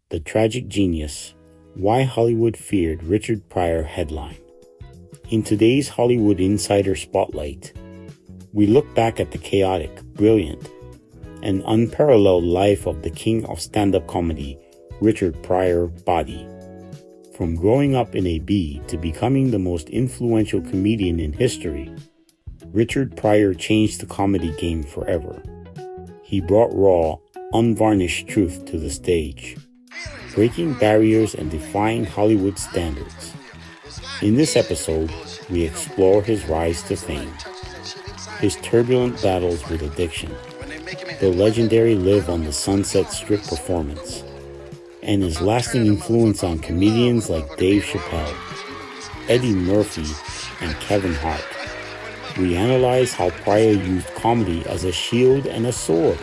The Tragic Genius: Why Hollywood Feared Richard Pryor headline. In today's Hollywood Insider Spotlight, we look back at the chaotic, brilliant, and unparalleled life of the king of stand-up comedy, Richard Pryor Body. From growing up in a B to becoming the most influential comedian in history, Richard Pryor changed the comedy game forever. He brought raw, unvarnished truth to the stage, breaking barriers and defying Hollywood standards. In this episode, we explore his rise to fame, his turbulent battles with addiction, the legendary Live on the Sunset Strip performance, and his lasting influence on comedians like Dave Chappelle, Eddie Murphy, and Kevin Hart. We analyze how Pryor used comedy as a shield and a sword,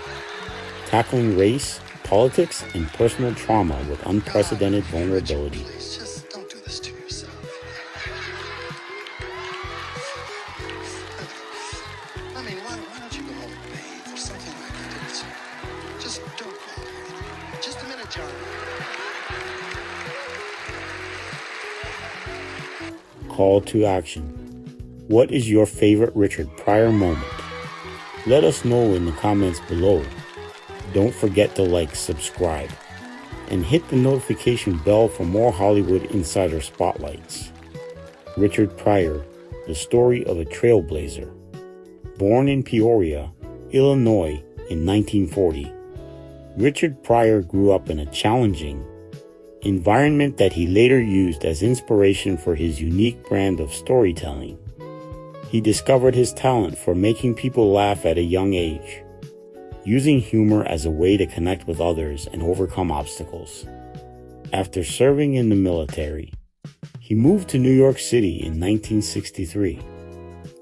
tackling race, politics, and personal trauma with unprecedented vulnerability. Just don't do this to yourself. I mean, why don't you go home and bathe or something like that? Just don't bother me. Just a minute, John. Call to action. What is your favorite Richard Pryor moment? Let us know in the comments below. Don't forget to like, subscribe, and hit the notification bell for more Hollywood Insider Spotlights. Richard Pryor, the story of a trailblazer. Born in Peoria, Illinois in 1940, Richard Pryor grew up in a challenging environment that he later used as inspiration for his unique brand of storytelling. He discovered his talent for making people laugh at a young age, using humor as a way to connect with others and overcome obstacles. After serving in the military, he moved to New York City in 1963,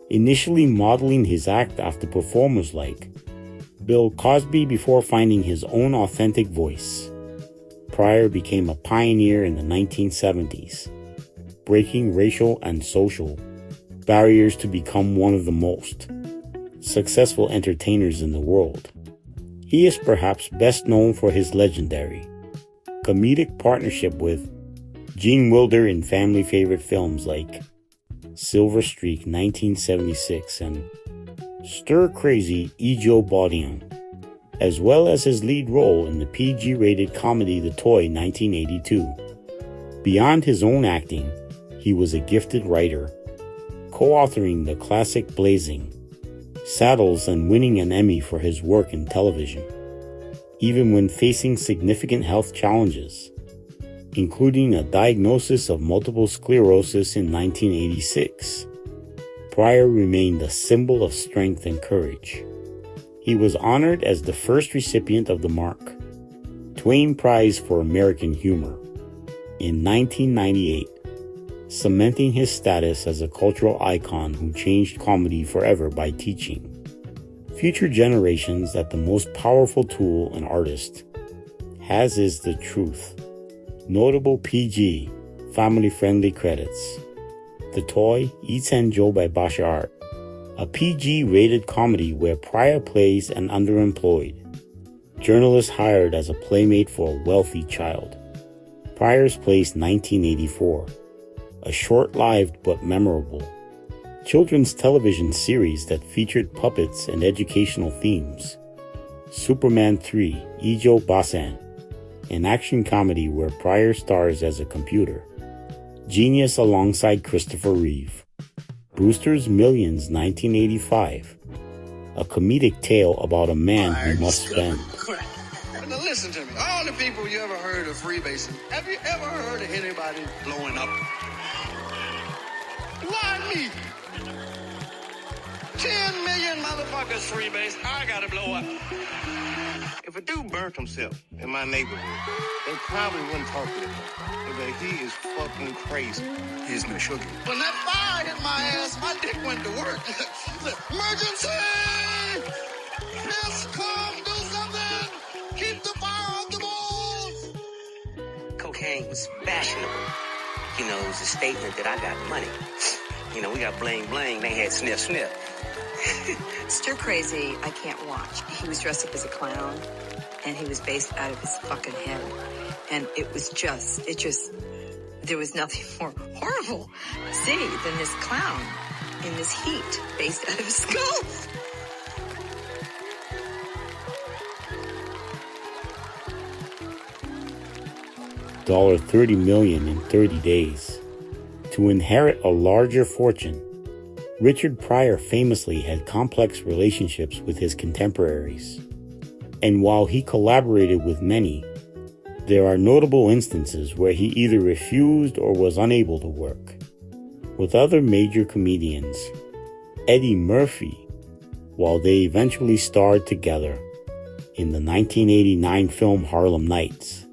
initially modeling his act after performers like Bill Cosby before finding his own authentic voice. Pryor became a pioneer in the 1970s, breaking racial and social barriers to become one of the most successful entertainers in the world. He is perhaps best known for his legendary comedic partnership with Gene Wilder in family favorite films like Silver Streak 1976 and Stir Crazy Joe Baudian, as well as his lead role in the PG-rated comedy The Toy 1982. Beyond his own acting, he was a gifted writer, co-authoring the classic Blazing Saddles and winning an Emmy for his work in television. Even when facing significant health challenges, including a diagnosis of multiple sclerosis in 1986, Pryor remained a symbol of strength and courage. He was honored as the first recipient of the Mark Twain Prize for American Humor in 1998, cementing his status as a cultural icon who changed comedy forever by teaching future generations that the most powerful tool an artist has is the truth. Notable PG, family-friendly credits: The Toy, Eats and Joe by Basha Art, a PG-rated comedy where Pryor plays an underemployed journalist hired as a playmate for a wealthy child. Pryor's Place 1984, a short-lived but memorable children's television series that featured puppets and educational themes. Superman 3, Ijo Basan, an action comedy where Pryor stars as a computer genius alongside Christopher Reeve. Brewster's Millions 1985, a comedic tale about a man who must spend. Now listen to me. All the people you ever heard of freebasing, have you ever heard of anybody blowing up? Why me? 10 million motherfuckers freebase. I gotta blow up. If a dude burnt himself in my neighborhood, they probably wouldn't talk to him. But he is fucking crazy. Here's no sugar. When that fire hit my ass, my dick went to work. Emergency! Just come do something! Keep the fire off the balls! Cocaine was fashionable. You know, it was a statement that I got money. You know, we got bling bling, they had sniff sniff. Stir Crazy, I can't watch. He was dressed up as a clown, and he was based out of his fucking head. And there was nothing more horrible to see than this clown in this heat based out of his skull. $30 million in 30 days. To inherit a larger fortune, Richard Pryor famously had complex relationships with his contemporaries. And while he collaborated with many, there are notable instances where he either refused or was unable to work. With other major comedians, Eddie Murphy, while they eventually starred together in the 1989 film Harlem Nights,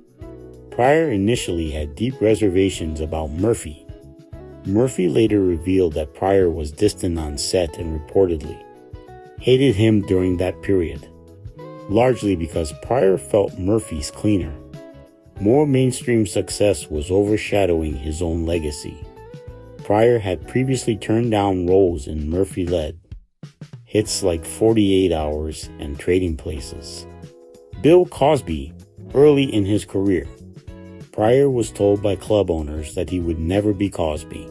Pryor initially had deep reservations about Murphy. Murphy later revealed that Pryor was distant on set and reportedly hated him during that period, largely because Pryor felt Murphy's cleaner. More mainstream success was overshadowing his own legacy. Pryor had previously turned down roles in Murphy-led hits like 48 Hours and Trading Places. Bill Cosby, early in his career, Pryor was told by club owners that he would never be Cosby.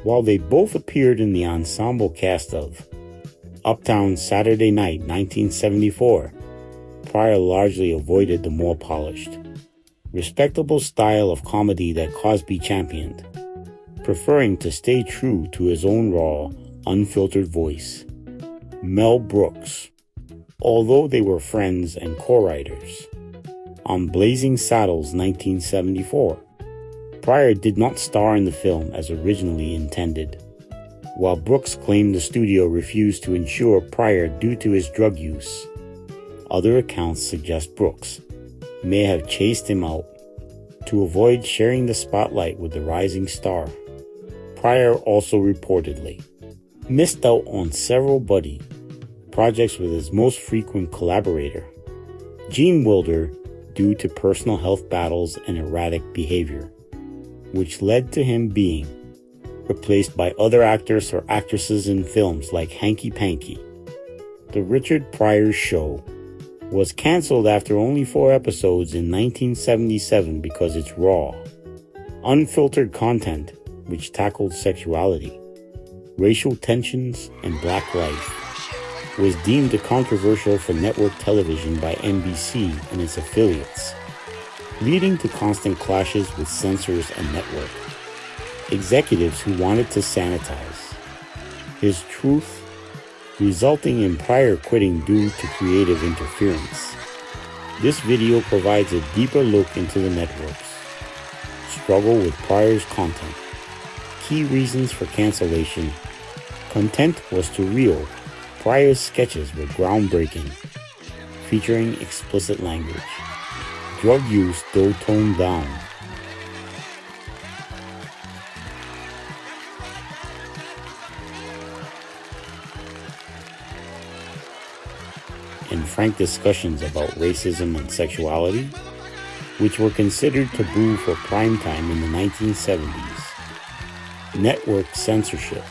While they both appeared in the ensemble cast of Uptown Saturday Night 1974, Pryor largely avoided the more polished, respectable style of comedy that Cosby championed, preferring to stay true to his own raw, unfiltered voice. Mel Brooks, although they were friends and co-writers on Blazing Saddles 1974, Pryor did not star in the film as originally intended. While Brooks claimed the studio refused to insure Pryor due to his drug use, other accounts suggest Brooks may have chased him out to avoid sharing the spotlight with the rising star. Pryor also reportedly missed out on several buddy projects with his most frequent collaborator, Gene Wilder, due to personal health battles and erratic behavior, which led to him being replaced by other actors or actresses in films like Hanky Panky. The Richard Pryor Show was canceled after only 4 episodes in 1977 because its raw, unfiltered content, which tackled sexuality, racial tensions, and black life, was deemed controversial for network television by NBC and its affiliates, leading to constant clashes with censors and network executives who wanted to sanitize his truth, resulting in Pryor quitting due to creative interference. This video provides a deeper look into the network's struggle with Pryor's content. Key reasons for cancellation: content was too real. Pryor's sketches were groundbreaking, featuring explicit language. Drug use, though toned down. And frank discussions about racism and sexuality, which were considered taboo for primetime in the 1970s. Network censorship.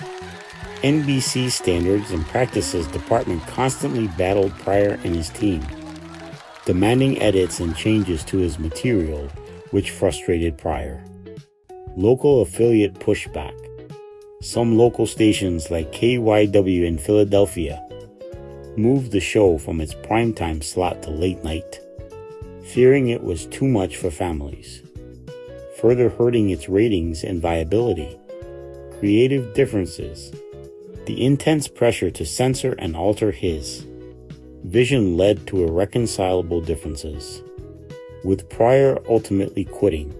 NBC Standards and Practices Department constantly battled Pryor and his team, demanding edits and changes to his material, which frustrated Pryor. Local affiliate pushback. Some local stations like KYW in Philadelphia moved the show from its primetime slot to late night, fearing it was too much for families, further hurting its ratings and viability. Creative differences. The intense pressure to censor and alter his vision led to irreconcilable differences, with Pryor ultimately quitting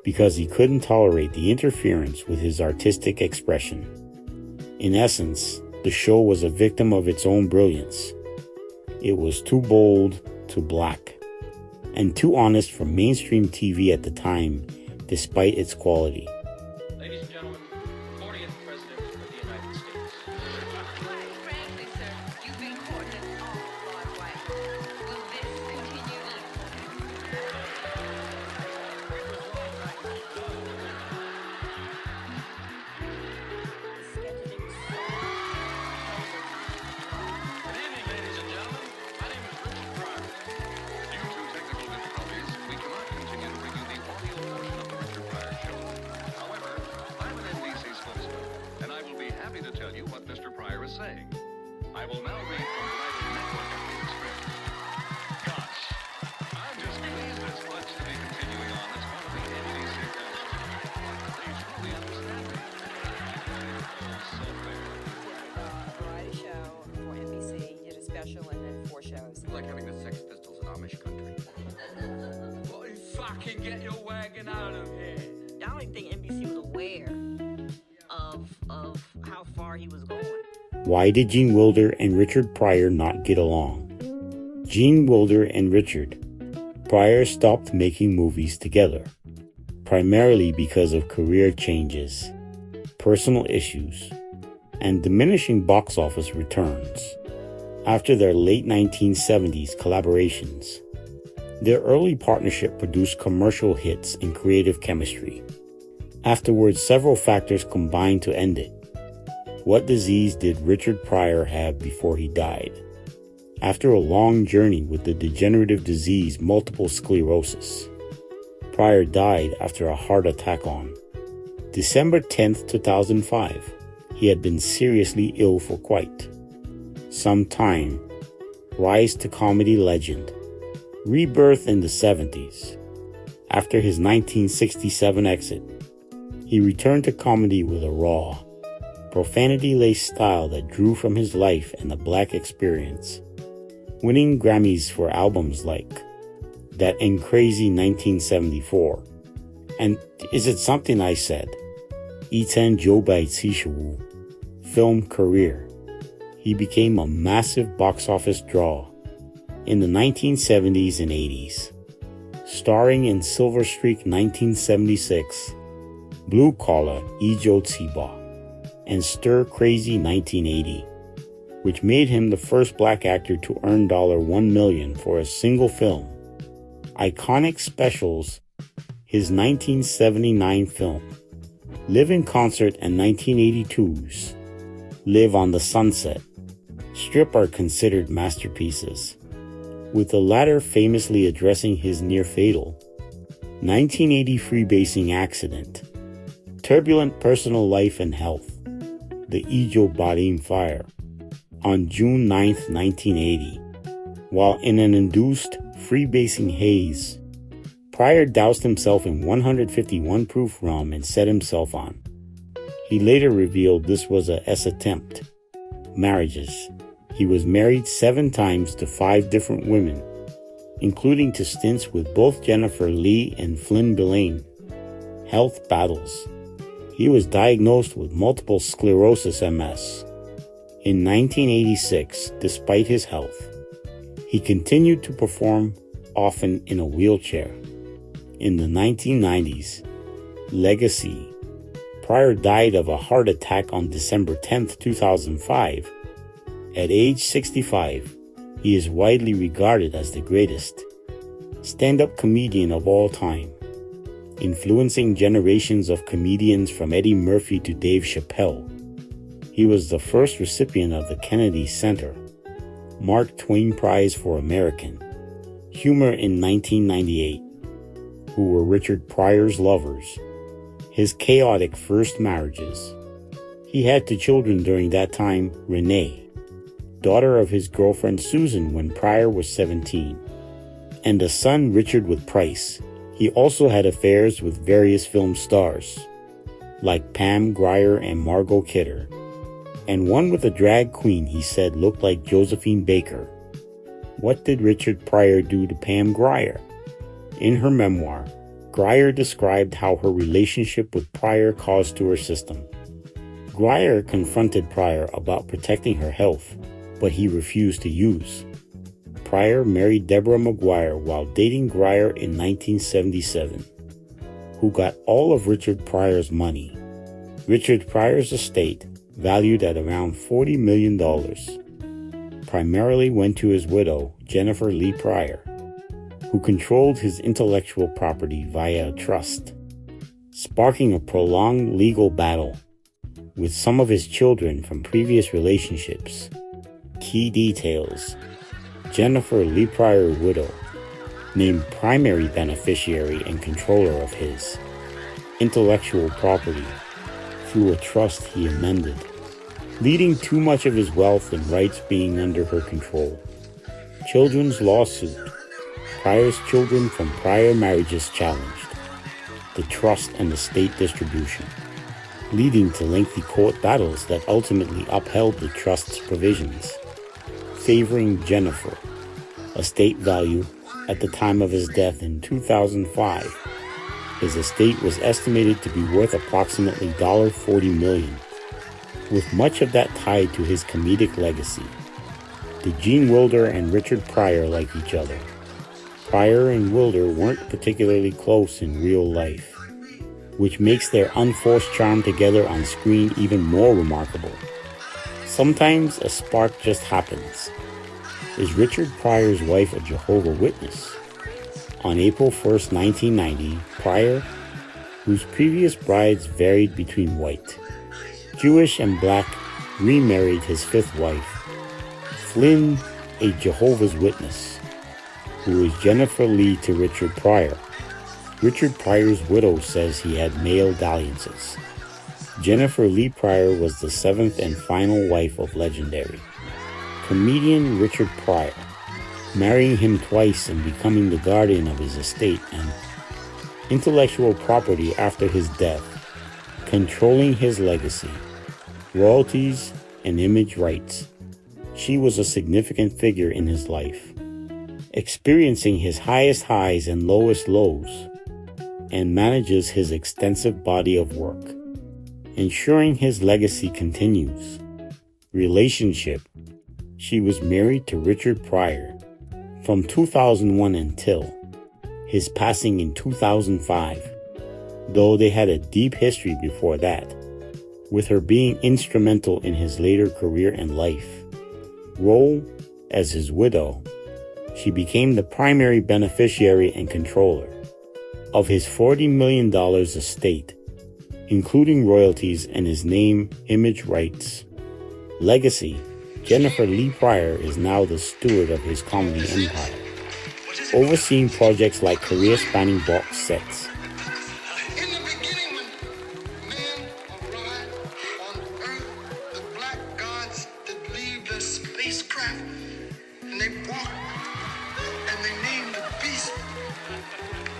because he couldn't tolerate the interference with his artistic expression. In essence, the show was a victim of its own brilliance. It was too bold, too black, and too honest for mainstream TV at the time, despite its quality. Ladies and gentlemen, 40th President of the United States. Frankly, sir, you've been courting an awful lot of white. Will this continue? Good evening, ladies and gentlemen. My name is Richard Pryor. Due to technical difficulties, we cannot continue to I will now read from tonight's network updated script. Gosh, I'm just pleased there's much to be continuing on this part of the NBC family. They truly understand me. So fair. Variety show for NBC. You did a special and then 4 shows. Like having the Sex Pistols in Amish country. Well, you fucking get your wagon out of here. I don't even think NBC was aware of how far he was going. Why did Gene Wilder and Richard Pryor not get along? Gene Wilder and Richard Pryor stopped making movies together, primarily because of career changes, personal issues, and diminishing box office returns. After their late 1970s collaborations, their early partnership produced commercial hits and creative chemistry. Afterwards, several factors combined to end it. What disease did Richard Pryor have before he died? After a long journey with the degenerative disease multiple sclerosis, Pryor died after a heart attack on December 10th, 2005. He had been seriously ill for quite some time. Rise to comedy legend. Rebirth in the 70s. After his 1967 exit, he returned to comedy with a raw, profanity-laced style that drew from his life and the black experience, winning Grammys for albums like That Ain't Crazy 1974 and Is It Something I Said? Itan Jobai Tsishawu. Film career. He became a massive box office draw in the 1970s and 80s, starring in Silver Streak 1976, Blue Collar Ijo Tsiba, and Stir Crazy 1980, which made him the first black actor to earn $1 million for a single film. Iconic specials: his 1979 film Live in Concert and 1982's Live on the Sunset Strip are considered masterpieces, with the latter famously addressing his near-fatal 1980 freebasing accident, turbulent personal life and health, the Ijo Badim fire, on June 9, 1980. While in an induced freebasing haze, Pryor doused himself in 151 proof rum and set himself on. He later revealed this was a S attempt. Marriages. He was married 7 times to 5 different women, including to stints with both Jennifer Lee and Flynn Billane. Health battles. He was diagnosed with multiple sclerosis MS. In 1986, despite his health, he continued to perform, often in a wheelchair. In the 1990s, legacy. Pryor died of a heart attack on December 10, 2005. At age 65, he is widely regarded as the greatest stand-up comedian of all time, influencing generations of comedians from Eddie Murphy to Dave Chappelle. He was the first recipient of the Kennedy Center Mark Twain Prize for American Humor in 1998, who were Richard Pryor's lovers, his chaotic first marriages. He had 2 children during that time: Renee, daughter of his girlfriend Susan when Pryor was 17, and a son, Richard, with Price. He also had affairs with various film stars, like Pam Grier and Margot Kidder, and one with a drag queen he said looked like Josephine Baker. What did Richard Pryor do to Pam Grier? In her memoir, Grier described how her relationship with Pryor caused to her system. Grier confronted Pryor about protecting her health, but he refused to use. Pryor married Deborah McGuire while dating Grier in 1977, who got all of Richard Pryor's money. Richard Pryor's estate, valued at around $40 million, primarily went to his widow, Jennifer Lee Pryor, who controlled his intellectual property via a trust, sparking a prolonged legal battle with some of his children from previous relationships. Key details: Jennifer Lee Pryor, widow, named primary beneficiary and controller of his intellectual property through a trust he amended. leading too much of his wealth and rights being under her control. Children's lawsuit. Pryor's children from prior marriages challenged the trust and estate distribution, leading to lengthy court battles that ultimately upheld the trust's provisions, favoring Jennifer. Estate value at the time of his death in 2005. His estate was estimated to be worth approximately $40 million, with much of that tied to his comedic legacy. Did Gene Wilder and Richard Pryor like each other? Pryor and Wilder weren't particularly close in real life, which makes their unforced charm together on screen even more remarkable. Sometimes a spark just happens. Is Richard Pryor's wife a Jehovah's Witness? On April 1st, 1990, Pryor, whose previous brides varied between white, Jewish, and black, remarried his fifth wife, Flynn, a Jehovah's Witness, who is Jennifer Lee to Richard Pryor. Richard Pryor's widow says he had male dalliances. Jennifer Lee Pryor was the seventh and final wife of legendary comedian Richard Pryor, marrying him twice and becoming the guardian of his estate and intellectual property after his death, controlling his legacy, royalties, and image rights. She was a significant figure in his life, experiencing his highest highs and lowest lows, and manages his extensive body of work, ensuring his legacy continues. Relationship. She was married to Richard Pryor from 2001 until his passing in 2005, though they had a deep history before that, with her being instrumental in his later career and life. Role as his widow, she became the primary beneficiary and controller of his $40 million estate, including royalties and his name, image rights. Legacy. Jennifer Lee Pryor is now the steward of his comedy empire, overseeing projects like career-spanning box sets. In the beginning, when men arrived on Earth, the black gods did leave their spacecraft, and they walked, and they named the beast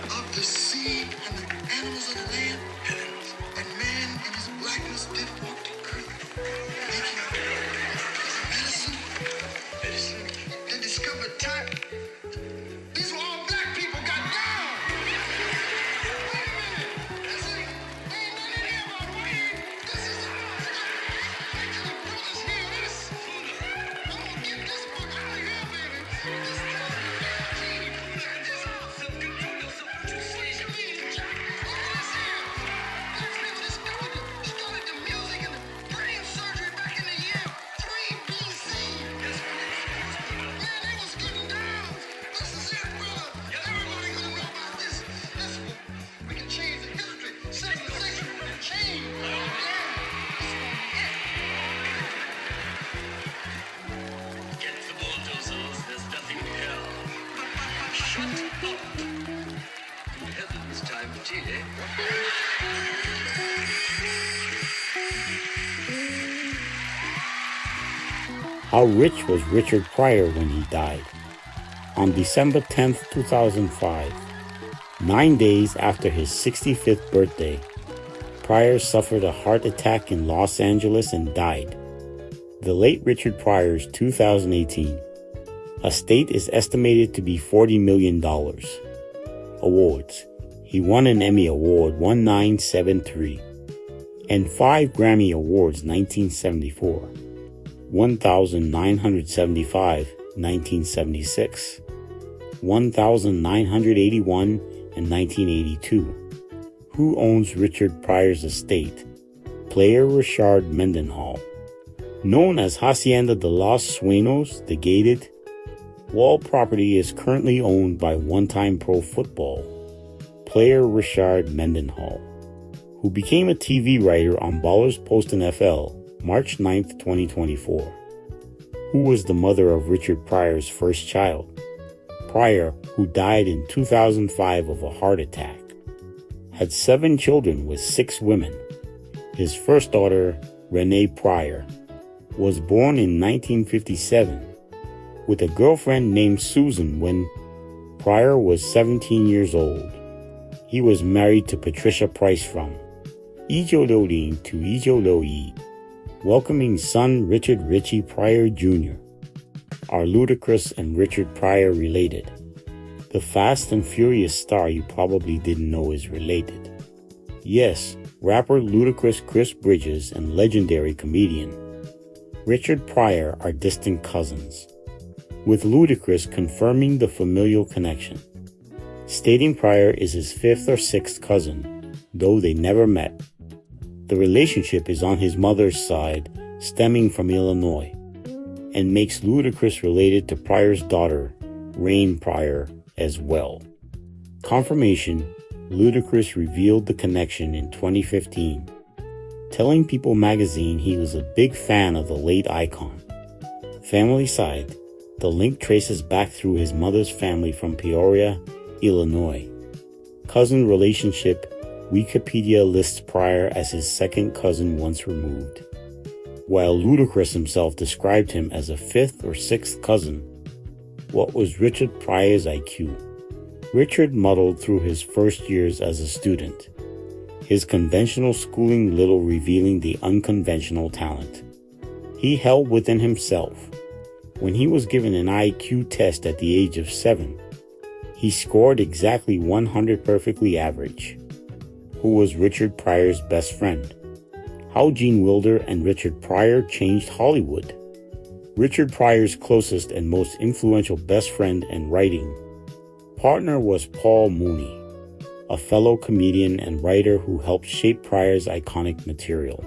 of the sea and the animals of the land, and man in his blackness did walk the earth, making medicine. They discovered type. These were all black people got down. Wait a minute. That's it. Ain't nothing in here about white. This is wait till the brothers hear this. I'm gonna get this book out of here, baby. This is check this out. Self-control yourself. What you say? You mean Jack? Look at this here. Black people discovered the music and the brain surgery back in the year 3 BC. Man, they was getting down. This is it, brother. Everybody gonna know about this. We can change the history. Civilization will change. Yeah. Get the bulldozers, there's nothing here. Shut up! Heaven's time for tea, eh? How rich was Richard Pryor when he died? On December 10th, 2005, 9 days after his 65th birthday, Pryor suffered a heart attack in Los Angeles and died. The late Richard Pryor's 2018 estate is estimated to be $40 million. Awards. He won an Emmy Award 1973 and 5 Grammy Awards 1974, 1,975 1976, 1,981 and 1982. Who owns Richard Pryor's estate? Player Richard Mendenhall. Known as Hacienda de los Sueños, the Gated, wall property is currently owned by one-time pro football player Richard Mendenhall, who became a TV writer on Ballers Post NFL March 9th, 2024. Who was the mother of Richard Pryor's first child? Pryor, who died in 2005 of a heart attack, had 7 children with 6 women. His first daughter, Renee Pryor, was born in 1957 with a girlfriend named Susan when Pryor was 17 years old. He was married to Patricia Price from Ijololin to Ijoloi, welcoming son Richard Richie Pryor Jr. Are Ludacris and Richard Pryor related? The Fast and Furious star you probably didn't know is related. Yes, rapper Ludacris Chris Bridges and legendary comedian Richard Pryor are distant cousins, with Ludacris confirming the familial connection, stating Pryor is his 5th or 6th cousin, though they never met. The relationship is on his mother's side, stemming from Illinois, and makes Ludacris related to Pryor's daughter, Rain Pryor, as well. Confirmation, Ludacris revealed the connection in 2015, telling People magazine he was a big fan of the late icon. Family side, the link traces back through his mother's family from Peoria, Illinois. Cousin relationship, Wikipedia lists Pryor as his 2nd cousin once removed, while Ludacris himself described him as a 5th or 6th cousin. What was Richard Pryor's IQ? Richard muddled through his first years as a student, his conventional schooling little revealing the unconventional talent he held within himself. When he was given an IQ test at the age of 7, he scored exactly 100 perfectly average. Who was Richard Pryor's best friend? How Gene Wilder and Richard Pryor changed Hollywood. Richard Pryor's closest and most influential best friend and writing partner was Paul Mooney, a fellow comedian and writer who helped shape Pryor's iconic material,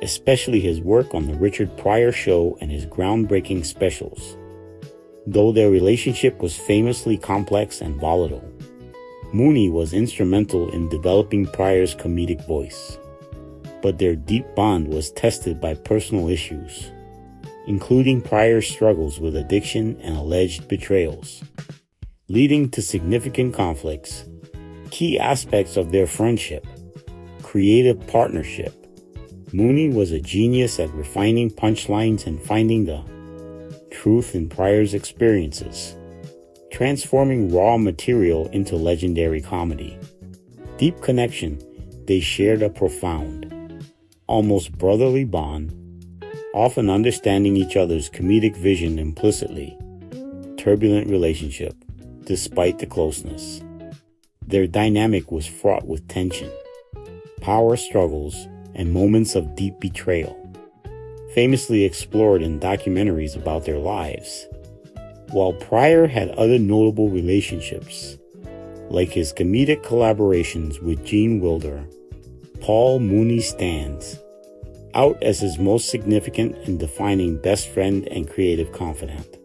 especially his work on The Richard Pryor Show and his groundbreaking specials. Though their relationship was famously complex and volatile, Mooney was instrumental in developing Pryor's comedic voice. But their deep bond was tested by personal issues, including Pryor's struggles with addiction and alleged betrayals, leading to significant conflicts. Key aspects of their friendship: creative partnership. Mooney was a genius at refining punchlines and finding the truth in Pryor's experiences, transforming raw material into legendary comedy. Deep connection, they shared a profound, almost brotherly bond, often understanding each other's comedic vision implicitly. Turbulent relationship, despite the closeness. Their dynamic was fraught with tension, power struggles, and moments of deep betrayal, famously explored in documentaries about their lives. While Pryor had other notable relationships, like his comedic collaborations with Gene Wilder, Paul Mooney stands out as his most significant and defining best friend and creative confidant.